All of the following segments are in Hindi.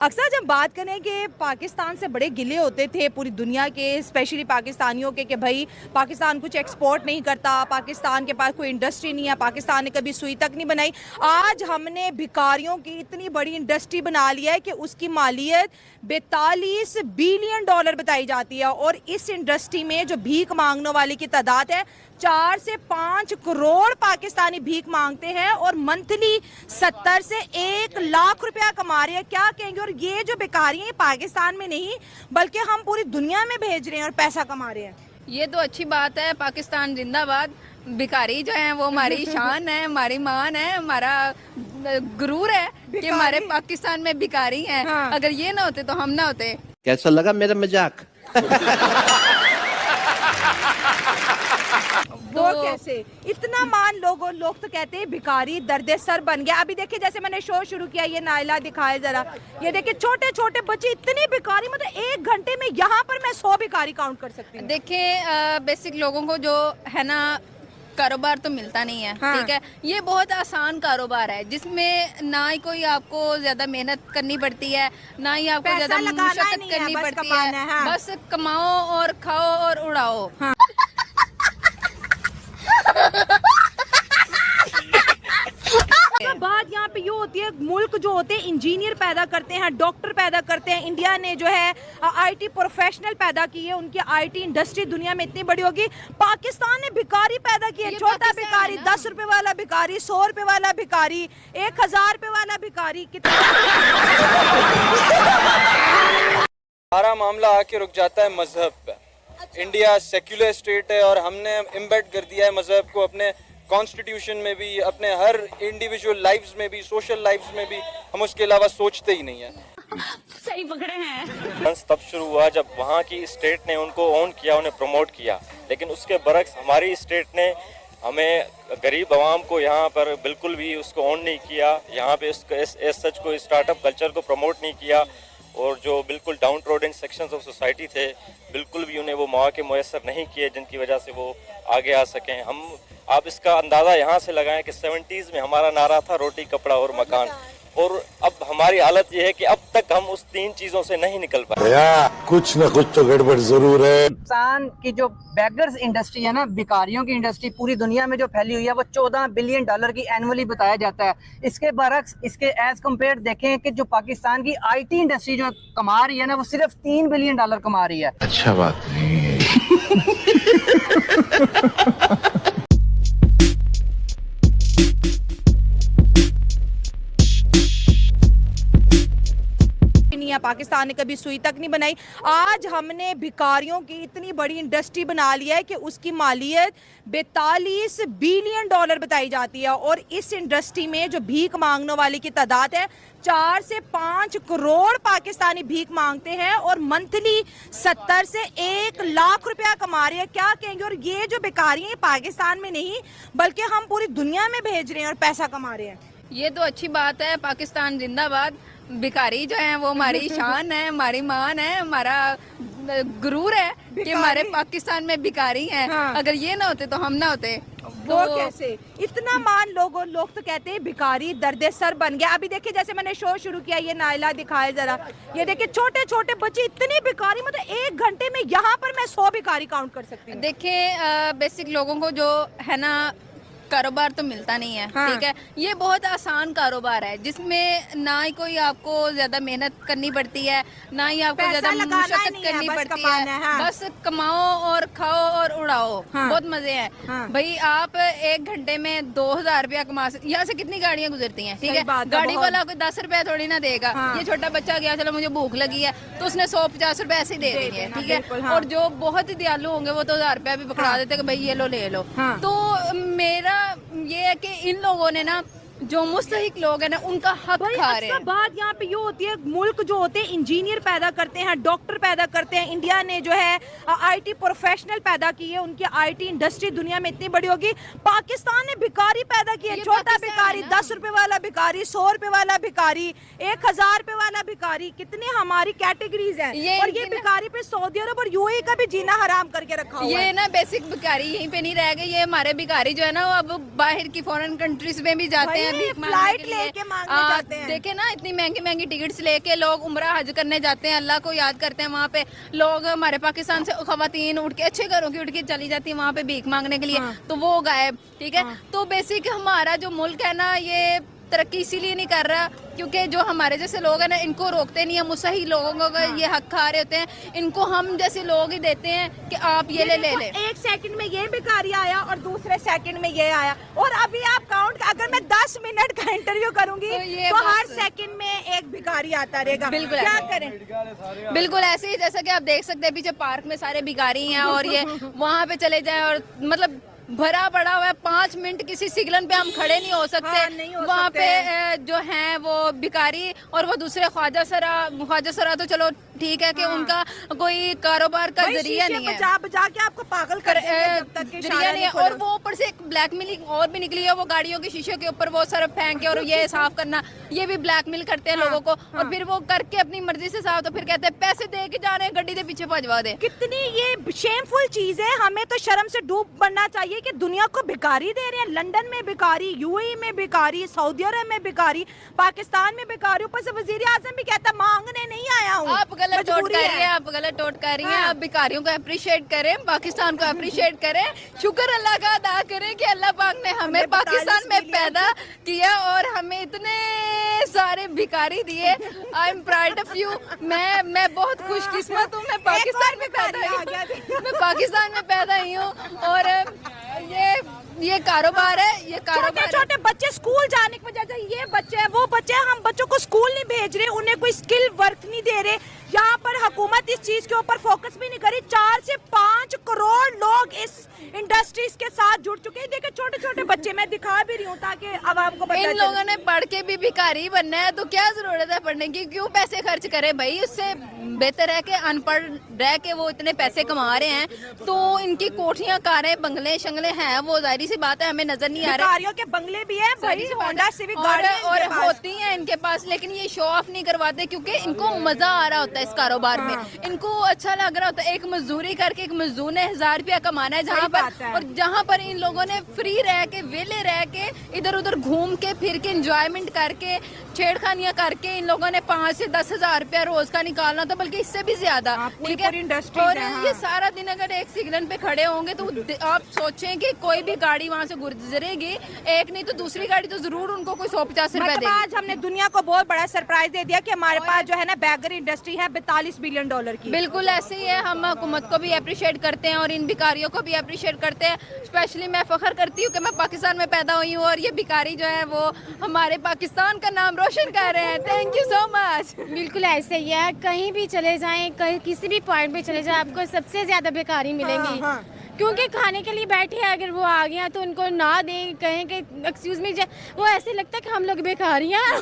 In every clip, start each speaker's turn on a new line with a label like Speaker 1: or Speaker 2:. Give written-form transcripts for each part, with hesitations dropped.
Speaker 1: अक्सर जब बात करें कि पाकिस्तान से बड़े गिले होते थे पूरी दुनिया के, स्पेशली पाकिस्तानियों के, कि भाई पाकिस्तान कुछ एक्सपोर्ट नहीं करता, पाकिस्तान के पास कोई इंडस्ट्री नहीं है, पाकिस्तान ने कभी सुई तक नहीं बनाई। आज हमने भिखारियों की इतनी बड़ी इंडस्ट्री बना लिया है कि उसकी मालियत 42 बिलियन डॉलर बताई जाती है। और इस इंडस्ट्री में जो भीख मांगने वाले की तादाद है 4 से 5 करोड़ पाकिस्तानी भीख मांगते हैं और मंथली 70 से 1 लाख रुपया कमा रहे हैं। क्या कहेंगे? और ये जो बेकारी है पाकिस्तान में नहीं बल्कि हम पूरी दुनिया में भेज रहे हैं और पैसा कमा रहे हैं।
Speaker 2: ये तो अच्छी बात है। पाकिस्तान जिंदाबाद। भिखारी जो है वो हमारी शान है, हमारी मान है, हमारा गुरूर है कि हमारे पाकिस्तान में भिखारी हैं। हाँ। अगर ये ना होते तो हम ना होते।
Speaker 3: कैसा लगा मेरा मजाक?
Speaker 1: वो कैसे इतना मान लोग तो कहते हैं भिखारी दर्द सर बन गया। अभी देखिए जैसे मैंने शो शुरू किया, ये नाइला दिखाए जरा, ये देखिए छोटे छोटे बच्चे इतने भिखारी, मतलब 1 घंटे में यहाँ पर मैं 100 भिखारी काउंट कर सकती हूँ।
Speaker 2: देखिए बेसिक लोगों को जो है ना कारोबार तो मिलता नहीं है। हाँ। ठीक है, ये बहुत आसान कारोबार है जिसमें ना ही कोई आपको ज्यादा मेहनत करनी पड़ती है, ना ही आपको ज्यादा मशक्कत करनी पड़ती है। हाँ। बस कमाओ और खाओ और उड़ाओ। हाँ।
Speaker 1: बात यहाँ पे ये होती है, मुल्क जो होते हैं इंजीनियर पैदा करते हैं, डॉक्टर पैदा करते हैं। इंडिया ने जो है आईटी प्रोफेशनल पैदा की है, उनकी आईटी इंडस्ट्री दुनिया में इतनी बड़ी होगी। पाकिस्तान ने भिखारी पैदा किया, छोटा भिखारी, 10 रुपए वाला भिखारी, 100 रुपए वाला भिखारी, 1000 रुपए वाला भिखारी।
Speaker 4: हमारा मामला आके रुक जाता है मजहब पे। इंडिया सेक्युलर स्टेट है और हमने इम्बेड कर दिया है मजहब को अपने कॉन्स्टिट्यूशन में भी, अपने हर इंडिविजुअल लाइफ्स में भी, सोशल लाइफ्स में भी। हम उसके अलावा सोचते ही नहीं है।
Speaker 5: सही पकड़े हैं।
Speaker 6: तब शुरू हुआ जब वहाँ की स्टेट ने उनको ओन किया, उन्हें प्रमोट किया, लेकिन उसके बरक्स हमारी स्टेट ने हमें गरीब आवाम को यहाँ पर बिल्कुल भी उसको ओन नहीं किया। यहाँ पे सच को स्टार्टअप कल्चर को प्रमोट नहीं किया और जो बिल्कुल down trodden sections of society थे बिल्कुल भी उन्हें वो मौके मुयसर नहीं किए जिनकी वजह से वो आगे आ सकें। आप इसका अंदाज़ा यहाँ से लगाएं कि 70s में हमारा नारा था रोटी कपड़ा और मकान, और अब हमारी हालत ये है कि अब तक हम उस 3 चीज़ों से नहीं निकल पाए।
Speaker 3: कुछ न कुछ तो गड़बड़ जरूर है।
Speaker 7: पाकिस्तान की जो बेगर्स इंडस्ट्री है ना, भिखारियों की इंडस्ट्री पूरी दुनिया में जो फैली हुई है वो 14 बिलियन डॉलर की एनुअली बताया जाता है। इसके बरक्स इसके एज कम्पेयर देखें कि जो पाकिस्तान की आईटी इंडस्ट्री जो कमा रही है ना वो सिर्फ 3 बिलियन डॉलर कमा रही है।
Speaker 3: अच्छा बात नहीं है।
Speaker 1: पाकिस्तान ने कभी सुई तक नहीं बनाई। आज हमने भिखारियों की इतनी बड़ी इंडस्ट्री बना लिया है कि उसकी मालियत 42 बिलियन डॉलर बताई जाती है। और इस इंडस्ट्री में जो भीख मांगने वाले की तादाद है 4 से 5 करोड़ पाकिस्तानी भीख मांगते हैं और मंथली 70 से 1 लाख रुपया कमा रहे हैं। क्या कहेंगे? और ये जो बेकारी है पाकिस्तान में नहीं बल्कि हम पूरी दुनिया में भेज रहे हैं और पैसा कमा रहे हैं।
Speaker 2: ये तो अच्छी बात है। पाकिस्तान जिंदाबाद। भिखारी जो है वो हमारी शान है, हमारी मान है, हमारा गुरूर है कि हमारे पाकिस्तान में भिखारी हैं। हाँ। अगर ये ना होते तो हम ना होते।
Speaker 1: वो कैसे इतना मान लोग तो कहते हैं भिखारी दर्द सर बन गया। अभी देखिए जैसे मैंने शो शुरू किया, ये नाइला दिखाए जरा, ये देखिए छोटे छोटे बच्चे इतने भिखारी, मतलब 1 घंटे में यहाँ पर मैं 100 भिखारी काउंट कर सकती हूँ।
Speaker 2: देखिए बेसिक लोगों को जो है ना कारोबार तो मिलता नहीं है। हाँ। ठीक है, ये बहुत आसान कारोबार है जिसमें ना ही कोई आपको ज्यादा मेहनत करनी पड़ती है, ना ही आपको ज्यादा मशक्कत करनी पड़ती है। हाँ। बस कमाओ और खाओ और उड़ाओ। हाँ। बहुत मजे हैं। हाँ। भाई आप 1 घंटे में 2000 रुपया कमा सकते। यहाँ से कितनी गाड़ियाँ गुजरती हैं, ठीक है, गाड़ी वाला कोई 10 रुपया थोड़ी ना देगा। हाँ। ये छोटा बच्चा गया, चलो मुझे भूख लगी है, तो उसने 150 रुपए ऐसे दे देंगे, ठीक है। और जो बहुत ही दयालु होंगे वो तो 1000 रुपया भी पकड़ा देते कि भाई ये लो ले लो। तो मेरा ये है कि इन लोगों ने ना जो मुस्तहिक लोग हैं ना उनका हक खा रहे हैं।
Speaker 1: बात यहाँ पे ये होती है, मुल्क जो होते हैं इंजीनियर पैदा करते हैं, डॉक्टर पैदा करते हैं। इंडिया ने जो है आईटी प्रोफेशनल पैदा की है, उनकी आईटी इंडस्ट्री दुनिया में इतनी बड़ी होगी। पाकिस्तान ने भिखारी पैदा किया, छोटा भिखारी, 10 रुपए वाला भिखारी, 100 रुपए वाला भिखारी, 1000 रुपए वाला भिखारी। कितने हमारी कैटेगरीज हैं और ये भिखारी पे सऊदी अरब और यूएई का भी जीना हराम करके रखा हुआ है।
Speaker 2: ये ना बेसिक भिखारी यहीं पे नहीं रह गए, ये हमारे भिखारी जो है ना वो अब बाहर की फॉरेन कंट्रीज में भी जाते हैं हैं भीख मांगने
Speaker 1: फ्लाइट
Speaker 2: के लिए।
Speaker 1: लेके मांगने जाते हैं।
Speaker 2: देखे ना इतनी महंगी महंगी टिकट्स लेके लोग उम्रा हज करने जाते हैं, अल्लाह को याद करते हैं। वहाँ पे लोग हमारे पाकिस्तान से खवातीन उठ के अच्छे घरों की उठ के चली जाती है वहाँ पे भीख मांगने के लिए, तो वो गायब। ठीक है, तो बेसिक हमारा जो मुल्क है ना ये तरक्की इसीलिए नहीं कर रहा क्योंकि जो हमारे जैसे लोग हैं ना इनको रोकते नहीं है। मुसही लोगों का ये हक खा रहे होते हैं, इनको हम जैसे लोग ही देते हैं कि आप ये ले ले।
Speaker 1: एक सेकंड में ये भिखारी आया और दूसरे सेकंड में ये आया, और अभी आप काउंट, अगर मैं 10 मिनट का इंटरव्यू करूंगी तो हर सेकंड में एक भिखारी आता रहेगा।
Speaker 2: बिल्कुल
Speaker 1: क्या
Speaker 2: ऐसे।
Speaker 1: करें?
Speaker 2: बिल्कुल ऐसे ही, जैसा कि आप देख सकते हैं पीछे पार्क में सारे भिखारी हैं और ये वहाँ पे चले जाए और मतलब भरा पड़ा हुआ है। 5 मिनट किसी सिग्नल पे हम खड़े नहीं हो सकते।
Speaker 1: हाँ, नहीं हो
Speaker 2: वहाँ
Speaker 1: सकते
Speaker 2: पे जो हैं वो भिखारी और वो दूसरे ख्वाजा सरा तो चलो ठीक है कि उनका कोई कारोबार का जरिया नहीं है,
Speaker 1: बजा बजा के आपको पागल कर देंगे जब तक कि
Speaker 2: जरिया नहीं है। और वो ऊपर से एक ब्लैकमेलिंग और भी निकली है, वो गाड़ियों के शीशे के ऊपर वो सरफ फेंक के और ये साफ करना, ये भी ब्लैकमेल करते हैं लोगों को। और फिर वो करके अपनी मर्जी से साफ, तो फिर कहते हैं पैसे दे के जा रहे हैं, गड्डी के पीछे भजवा दे।
Speaker 1: कितनी ये शेमफुल चीज है। हमें तो शर्म से डूब बनना चाहिए कि दुनिया को भिखारी दे रहे हैं। लंदन में भिखारी, यूएई में भिखारी, सऊदी अरब में भिखारी, पाकिस्तान में भिखारी, ऊपर से वजीर आजम भी कहता मांगने नहीं आया हूँ।
Speaker 2: आप गलत टोट कर रही हैं, आप गलत टोट कर रही हैं। आप भिखारियों को अप्रिशिएट करें, पाकिस्तान को अप्रिशिएट करें, शुक्र अल्लाह का अदा करें कि अल्लाह पाक ने हमें पाकिस्तान में पैदा किया और हमें इतने सारे भिखारी दिए। I am proud of you. मैं बहुत खुशकिस्मत हूँ, मैं पाकिस्तान में पैदा हुई हूँ, मैं पाकिस्तान में पैदा हुई हूँ। और ये कारोबार है, ये कारोबार है।
Speaker 1: छोटे बच्चे स्कूल जाने की वजह से, ये बच्चे हैं वो बच्चे हैं, हम बच्चों को स्कूल नहीं भेज रहे, उन्हें कोई स्किल वर्क नहीं दे रहे। यहाँ पर हुकूमत इस चीज के ऊपर फोकस भी नहीं करी। 4 से 5 करोड़ लोग इस इंडस्ट्रीज के साथ जुड़ चुके हैं। देखिए छोटे छोटे बच्चे, मैं दिखा भी रही हूँ ताकि आवाम को पता
Speaker 2: इन
Speaker 1: चले।
Speaker 2: लोगों ने पढ़ के भी भिखारी बनना है तो क्या जरूरत है पढ़ने की, क्यों पैसे खर्च करे भाई। उससे बेहतर है कि अनपढ़ रह के वो इतने पैसे कमा रहे हैं, तो इनकी कोठियां, कारें, बंगले शंगले हैं, वो जाहिर सी बात है हमें नजर नहीं आ रहे।
Speaker 1: भिखारियों के बंगले भी है भाई, होंडा सिविक गाड़ियां
Speaker 2: और
Speaker 1: इनके पास।
Speaker 2: होती हैं इनके पास, लेकिन ये शो ऑफ नहीं करवाते क्योंकि इनको मजा आ रहा होता है इस कारोबार में। इनको अच्छा लग रहा होता है। एक मजदूरी करके एक मजदूर ने 1000 रुपया कमाना है जहाँ पर, और जहाँ पर इन लोगों ने फ्री रह के, वेले रह के, इधर उधर घूम के फिर के एंजॉयमेंट करके, छेड़खानियां करके इन लोगों ने 5 से 10,000 रुपया रोज का निकालना था, बल्कि इससे भी ज्यादा। ठीक है, और ये सारा दिन अगर एक सिग्नल पे खड़े होंगे तो आप सोचें कि कोई भी गाड़ी वहाँ से गुजरेगी, एक नहीं तो दूसरी गाड़ी तो जरूर उनको कोई 150 रुपया देगी।
Speaker 1: आज हमने दुनिया को बहुत बड़ा सरप्राइज दे दिया कि हमारे पास जो है ना बैगर इंडस्ट्री है $42 बिलियन की।
Speaker 2: बिल्कुल ऐसे ही है। हम हुकूमत को भी अप्रिशिएट करते हैं और इन भिखारियों को भी अप्रिशिएट करते हैं। स्पेशली मैं फख्र करती हूँ कि मैं पाकिस्तान में पैदा हुई हूँ और ये भिखारी जो है वो हमारे पाकिस्तान का नाम रोशन कर रहे हैं। Thank you so much.
Speaker 8: बिल्कुल ऐसे ही है, कहीं भी चले जाएं, कहीं किसी भी पॉइंट पे चले जाएं, आपको सबसे ज्यादा भिखारी मिलेंगी। क्योंकि खाने के लिए बैठे हैं, अगर वो आ गया तो उनको ना दें, कहें कि एक्सक्यूज मी, वो ऐसे लगता है कि हम लोग भिखारी हैं।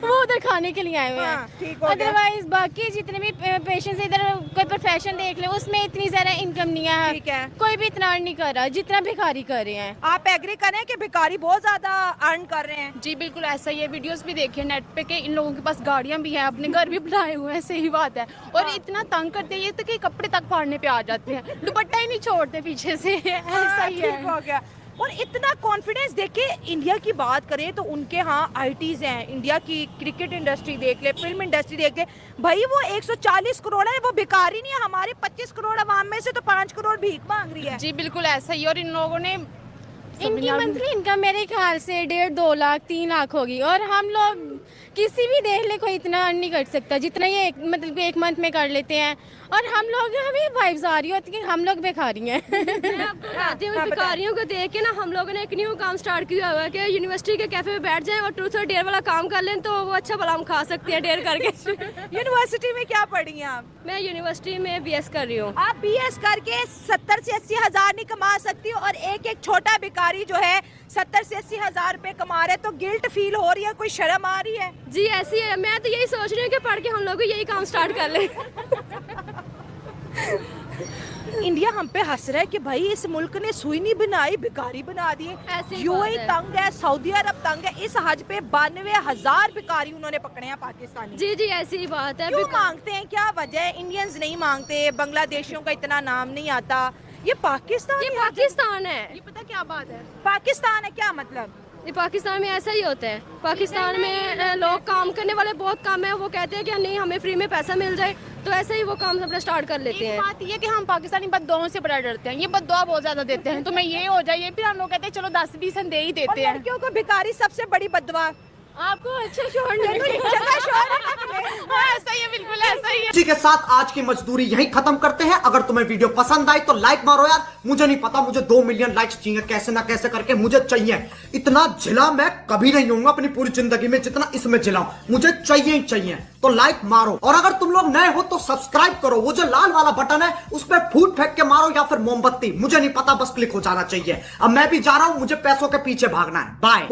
Speaker 8: वो उधर खाने के लिए आए हुए हैं। अदरवाइज बाकी जितने भी पेशेंट्स, इधर कोई प्रोफेशन देख ले उसमें इतनी ज्यादा इनकम नहीं है, कोई भी इतना अर्न नहीं कर रहा जितना भिखारी कर रहे हैं।
Speaker 1: आप एग्री करें कि भिखारी बहुत ज्यादा अर्न कर रहे हैं?
Speaker 9: जी बिल्कुल ऐसा ही है। वीडियोस भी देखिए नेट पे कि इन लोगों के पास गाड़ियां भी हैं, अपने घर भी बनाए हुए हैं। सही बात है। और इतना तंग करते हैं ये तो कि कपड़े तक फाड़ने पे आ जाते हैं, दुपट्टा ही नहीं छोड़ते पीछे से। ऐसा ही है।
Speaker 1: हो गया। और इतना कॉन्फिडेंस देखे। इंडिया की बात करें तो उनके यहाँ आईटीज हैं, इंडिया की क्रिकेट इंडस्ट्री देख ले, फिल्म इंडस्ट्री देख ले, भाई वो 140 करोड़ है, वो भिखारी नहीं है। हमारे 25 करोड़ अवाम में से तो 5 करोड़ भीख मांग रही है।
Speaker 9: जी बिल्कुल ऐसा ही। और इन लोगों ने
Speaker 8: इनकी मंथली इनकम मेरे ख्याल से 1.5-2 लाख 3 लाख होगी, और हम लोग किसी भी देख ले कोई इतना अर्न नहीं कर सकता जितना ये मतलब एक मंथ में कर लेते हैं। और हम लोग, हमें वाइब्स आ रही होती है कि हम लोग भिखारी हैं।
Speaker 10: मैं आपको बताती हूँ, भिखारियों को देख के ना हम लोगों ने एक न्यू काम स्टार्ट किया हुआ है कि यूनिवर्सिटी के कैफे में बैठ जाएं और ट्रूथ और डेयर वाला काम कर लें, तो वो अच्छा भला हम खा सकते हैं डेयर करके।
Speaker 1: यूनिवर्सिटी में क्या पढ़ी हैं आप?
Speaker 10: मैं यूनिवर्सिटी में BS कर रही हूँ।
Speaker 1: आप BS करके 70 से 80 हजार नहीं कमा सकती, और एक छोटा भिखारी जो है 70 से 80 हजार रुपए कमा रहे, तो गिल्ट फील हो रही है, कोई शर्म आ रही है?
Speaker 10: जी ऐसी है। मैं तो यही सोच रही हूँ कि पढ़ के हम लोग यही काम स्टार्ट कर लें।
Speaker 1: इंडिया हम पे हंस रहा है कि भाई इस मुल्क ने सुई नहीं बनाई, भिखारी बना दिए। यूएई तंग है, सऊदी अरब तंग है। इस हज पे 92,000 भिखारी उन्होंने पकड़े हैं पाकिस्तानी।
Speaker 10: जी जी ऐसी ही बात है।
Speaker 1: क्यों मांगते हैं, क्या वजह है? इंडियंस नहीं मांगते, बांग्लादेशियों का इतना नाम नहीं आता। ये पाकिस्तान
Speaker 10: है।
Speaker 1: ये
Speaker 10: पता क्या बात है?
Speaker 1: पाकिस्तान है क्या मतलब?
Speaker 10: ये पाकिस्तान में ऐसा ही होता है। पाकिस्तान में लोग काम करने वाले बहुत कम है, वो कहते हैं कि नहीं हमें फ्री में पैसा मिल जाए, तो ऐसे ही वो काम अपना स्टार्ट कर लेते हैं।
Speaker 9: बात ये कि हम पाकिस्तानी बददुआओं से बड़ा डरते हैं, ये बददुआ बहुत ज्यादा देते हैं, तुम्हें ये हो जाए, फिर हम लोग कहते हैं चलो 10-20 हम दे ही देते हैं।
Speaker 1: लड़कियों को भिखारी सबसे बड़ी बददुआ।
Speaker 9: आपको अच्छा शोर नहीं ऐसा ही है, बिल्कुल ऐसा ही है।
Speaker 7: इसी के साथ आज की मजदूरी यहीं खत्म करते हैं। अगर तुम्हें वीडियो पसंद आई तो लाइक मारो यार, मुझे नहीं पता, मुझे 2 मिलियन लाइक्स चाहिए, कैसे ना कैसे करके मुझे चाहिए। इतना झिला मैं कभी नहीं होऊंगा अपनी पूरी जिंदगी में जितना इसमें झिलाऊं, मुझे चाहिए ही चाहिए। तो लाइक मारो, और अगर तुम लोग नए हो तो सब्सक्राइब करो, वो जो लाल वाला बटन है उस पर फूट फेंक के मारो या फिर मोमबत्ती, मुझे नहीं पता, बस क्लिक हो जाना चाहिए। अब मैं भी जा रहा हूं, मुझे पैसों के पीछे भागना है। बाय।